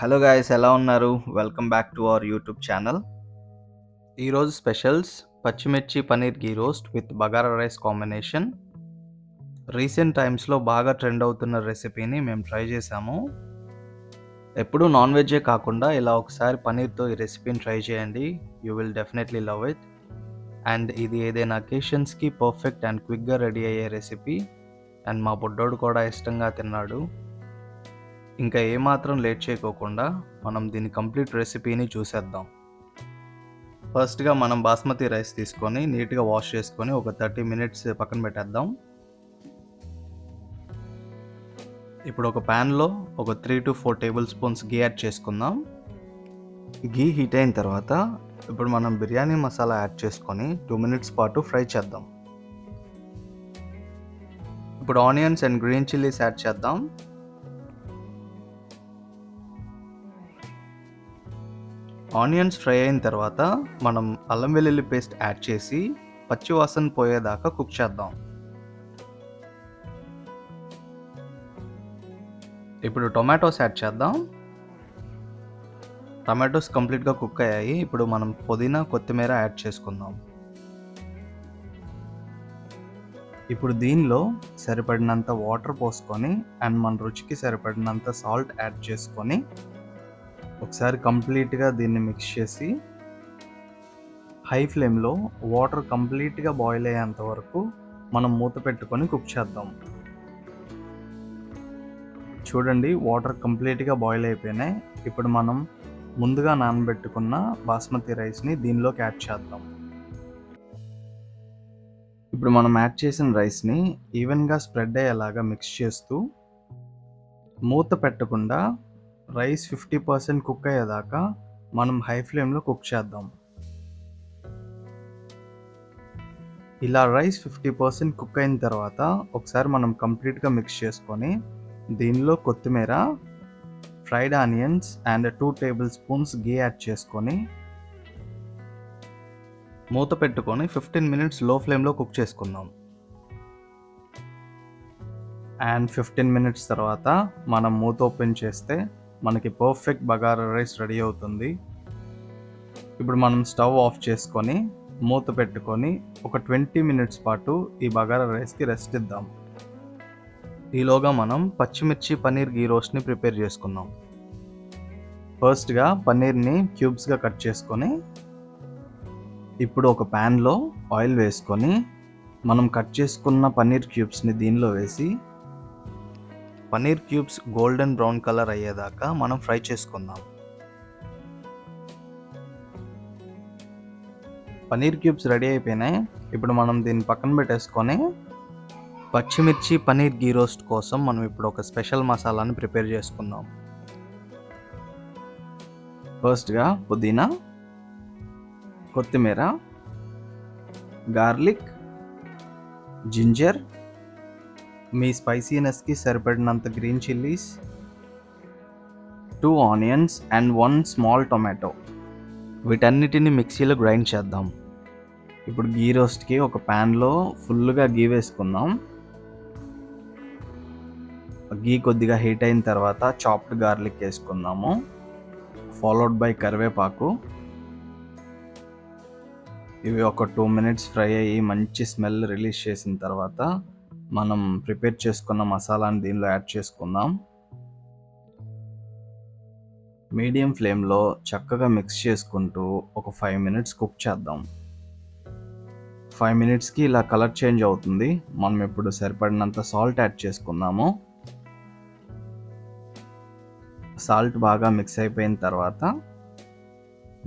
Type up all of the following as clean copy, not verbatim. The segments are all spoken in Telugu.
హలో గాయ్స్, ఎలా ఉన్నారు? Welcome back to our YouTube channel. ఈరోజు స్పెషల్స్ పచ్చిమిర్చి paneer ghee roast with bagara rice combination. Recent టైమ్స్లో బాగా ట్రెండ్ అవుతున్న రెసిపీని మేము ట్రై చేసాము. ఎప్పుడూ నాన్ వెజ్జే కాకుండా ఇలా ఒకసారి పన్నీర్తో ఈ రెసిపీని ట్రై చేయండి. You will definitely love it. And ఇది ఏదైనా అకేషన్స్కి పర్ఫెక్ట్ అండ్ క్విక్గా రెడీ అయ్యే రెసిపీ. అండ్ మా బుడ్డోడు కూడా ఇష్టంగా తిన్నాడు. ఇంకా ఏమాత్రం లేట్ చేయకోకుండా మనం దీని కంప్లీట్ రెసిపీని చూసేద్దాం. ఫస్ట్గా మనం బాస్మతి రైస్ తీసుకొని నీట్గా వాష్ చేసుకొని ఒక 30 minutes పక్కన పెట్టేద్దాం. ఇప్పుడు ఒక ప్యాన్లో ఒక 3 to 4 tablespoons గీ యాడ్ చేసుకుందాం. గీ హీట్ అయిన తర్వాత ఇప్పుడు మనం బిర్యానీ మసాలా యాడ్ చేసుకొని 2 minutes పాటు ఫ్రై చేద్దాం. ఇప్పుడు onions and green chillies add చేద్దాం. ఆనియన్స్ ఫ్రై అయిన తర్వాత మనం అల్లం వెల్లుల్లి పేస్ట్ యాడ్ చేసి పచ్చి వాసన పోయేదాకా కుక్ చేద్దాం. ఇప్పుడు టొమాటోస్ యాడ్ చేద్దాం. టొమాటోస్ కంప్లీట్గా కుక్ అయ్యాయి. ఇప్పుడు మనం పుదీనా కొత్తిమీర యాడ్ చేసుకుందాం. ఇప్పుడు దీనిలో సరిపడినంత వాటర్ పోసుకొని అండ్ మన రుచికి సరిపడినంత సాల్ట్ యాడ్ చేసుకొని ఒకసారి కంప్లీట్గా దీన్ని మిక్స్ చేసి హై ఫ్లేమ్లో వాటర్ కంప్లీట్గా బాయిల్ అయ్యేంత వరకు మనం మూత పెట్టుకొని కుక్ చేద్దాం. చూడండి, వాటర్ కంప్లీట్గా బాయిల్ అయిపోయినాయి. ఇప్పుడు మనం ముందుగా నానబెట్టుకున్న బాస్మతి రైస్ని దీనిలోకి యాడ్ చేద్దాం. ఇప్పుడు మనం యాడ్ చేసిన రైస్ని ఈవెన్గా స్ప్రెడ్ అయ్యేలాగా మిక్స్ చేస్తూ మూత పెట్టకుండా రైస్ 50% కుక్ అయ్యేదాకా మనం హై ఫ్లేమ్లో కుక్ చేద్దాం. ఇలా రైస్ 50% కుక్ అయిన తర్వాత ఒకసారి మనం కంప్లీట్గా మిక్స్ చేసుకొని దీనిలో కొత్తిమీర, fried onions and 2 tablespoons ghee add చేసుకొని మూత పెట్టుకొని 15 minutes లో ఫ్లేమ్లో కుక్ చేసుకుందాం. అండ్ 15 minutes తర్వాత మనం మూత ఓపెన్ చేస్తే మనకి పర్ఫెక్ట్ బగారా రైస్ రెడీ అవుతుంది. ఇప్పుడు మనం స్టవ్ ఆఫ్ చేసుకొని మూత పెట్టుకొని ఒక 20 minutes పాటు ఈ బగారా రైస్కి రెస్ట్ ఇద్దాం. ఈలోగా మనం పచ్చిమిర్చి పన్నీర్ గీ రోస్ట్ని ప్రిపేర్ చేసుకుందాం. ఫస్ట్గా పన్నీర్ని క్యూబ్స్గా కట్ చేసుకొని ఇప్పుడు ఒక ప్యాన్లో ఆయిల్ వేసుకొని మనం కట్ చేసుకున్న పన్నీర్ క్యూబ్స్ని దీనిలో వేసి paneer cubes golden brown colour అయ్యేదాకా మనం ఫ్రై చేసుకుందాం. పన్నీర్ క్యూబ్స్ రెడీ అయిపోయినాయి. ఇప్పుడు మనం దీన్ని పక్కన పెట్టేసుకొని పచ్చిమిర్చి పన్నీర్ గీ రోస్ట్ కోసం మనం ఇప్పుడు ఒక స్పెషల్ మసాలాని ప్రిపేర్ చేసుకుందాం. ఫస్ట్గా పుదీనా, కొత్తిమీర, గార్లిక్, జింజర్, మీ స్పైసీనెస్కి సరిపడినంత green chillies, 2 onions and 1 small tomato. వీటన్నిటిని మిక్సీలో గ్రైండ్ చేద్దాం. ఇప్పుడు గీ రోస్ట్కి ఒక ప్యాన్లో ఫుల్గా గీ వేసుకుందాం. గీ కొద్దిగా హీట్ అయిన తర్వాత చాప్డ్ గార్లిక్ వేసుకుందాము, ఫాలోడ్ బై కరివేపాకు. ఇవి ఒక 2 minutes ఫ్రై అయ్యి మంచి స్మెల్ రిలీజ్ చేసిన తర్వాత మనం ప్రిపేర్ చేసుకున్న మసాలాని దీనిలో యాడ్ చేసుకుందాం. మీడియం ఫ్లేమ్లో చక్కగా మిక్స్ చేసుకుంటూ ఒక 5 minutes కుక్ చేద్దాం. 5 minutesకి ఇలా కలర్ చేంజ్ అవుతుంది. మనం ఇప్పుడు సరిపడినంత సాల్ట్ యాడ్ చేసుకుందాము. సాల్ట్ బాగా మిక్స్ అయిపోయిన తర్వాత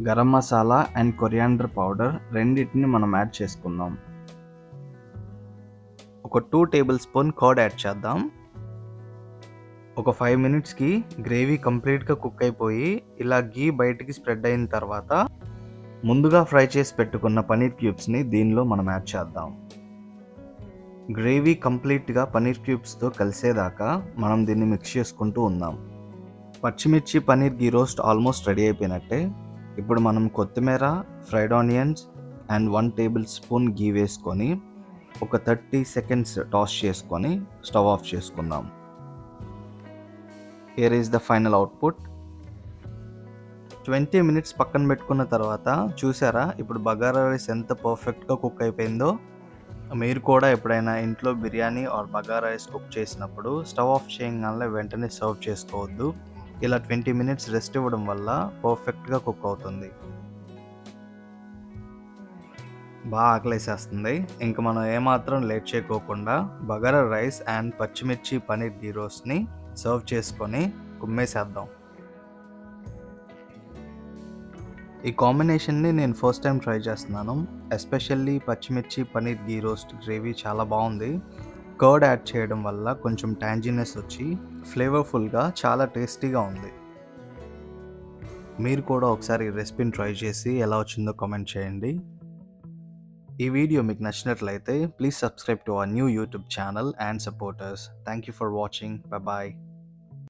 garam masala and coriander powder రెండింటిని మనం యాడ్ చేసుకుందాం. ఒక 2 tablespoons కర్డ్ యాడ్ చేద్దాం. ఒక 5 minutesకి గ్రేవీ కంప్లీట్గా కుక్ అయిపోయి ఇలా గీ బయటికి స్ప్రెడ్ అయిన తర్వాత ముందుగా ఫ్రై చేసి పెట్టుకున్న పన్నీర్ క్యూబ్స్ని దీనిలో మనం యాడ్ చేద్దాం. గ్రేవీ కంప్లీట్గా పన్నీర్ క్యూబ్స్తో కలిసేదాకా మనం దీన్ని మిక్స్ చేసుకుంటూ ఉందాం. పచ్చిమిర్చి paneer ghee roast almost ready అయిపోయినట్టే. ఇప్పుడు మనం కొత్తిమీర, ఫ్రైడ్ ఆనియన్స్ అండ్ 1 tablespoon గీ వేసుకొని ఒక 30 seconds టాస్ చేసుకొని స్టవ్ ఆఫ్ చేసుకుందాం. Here is the final output. 20 minutes పక్కన పెట్టుకున్న తర్వాత చూసారా ఇప్పుడు బగారా రైస్ ఎంత పర్ఫెక్ట్గా కుక్ అయిపోయిందో. మీరు కూడా ఎప్పుడైనా ఇంట్లో biryani or bagara rice cook చేసినప్పుడు స్టవ్ ఆఫ్ చేయగానే వెంటనే సర్వ్ చేసుకోవద్దు. ఇలా 20 మినిట్స్ రెస్ట్ ఇవ్వడం వల్ల పర్ఫెక్ట్గా కుక్ అవుతుంది. బాగా ఆకలేసేస్తుంది. ఇంక మనం ఏమాత్రం లేట్ చేయకోకుండా బగారా రైస్ అండ్ పచ్చిమిర్చి పన్నీర్ ఘీ రోస్ట్ని సర్వ్ చేసుకొని కుమ్మేసేద్దాం. ఈ కాంబినేషన్ని నేను ఫస్ట్ టైం ట్రై చేస్తున్నాను. ఎస్పెషల్లీ పచ్చిమిర్చి పన్నీర్ ఘీ రోస్ట్ గ్రేవీ చాలా బాగుంది. కర్డ్ యాడ్ చేయడం వల్ల కొంచెం ట్యాంజినెస్ వచ్చి ఫ్లేవర్ఫుల్గా చాలా టేస్టీగా ఉంది. మీరు కూడా ఒకసారి ఈ రెసిపీని ట్రై చేసి ఎలా వచ్చిందో కామెంట్ చేయండి. ఈ వీడియో మీకు నచ్చినట్లయితే please subscribe to our new YouTube channel and supporters. Thank you for watching. Bye.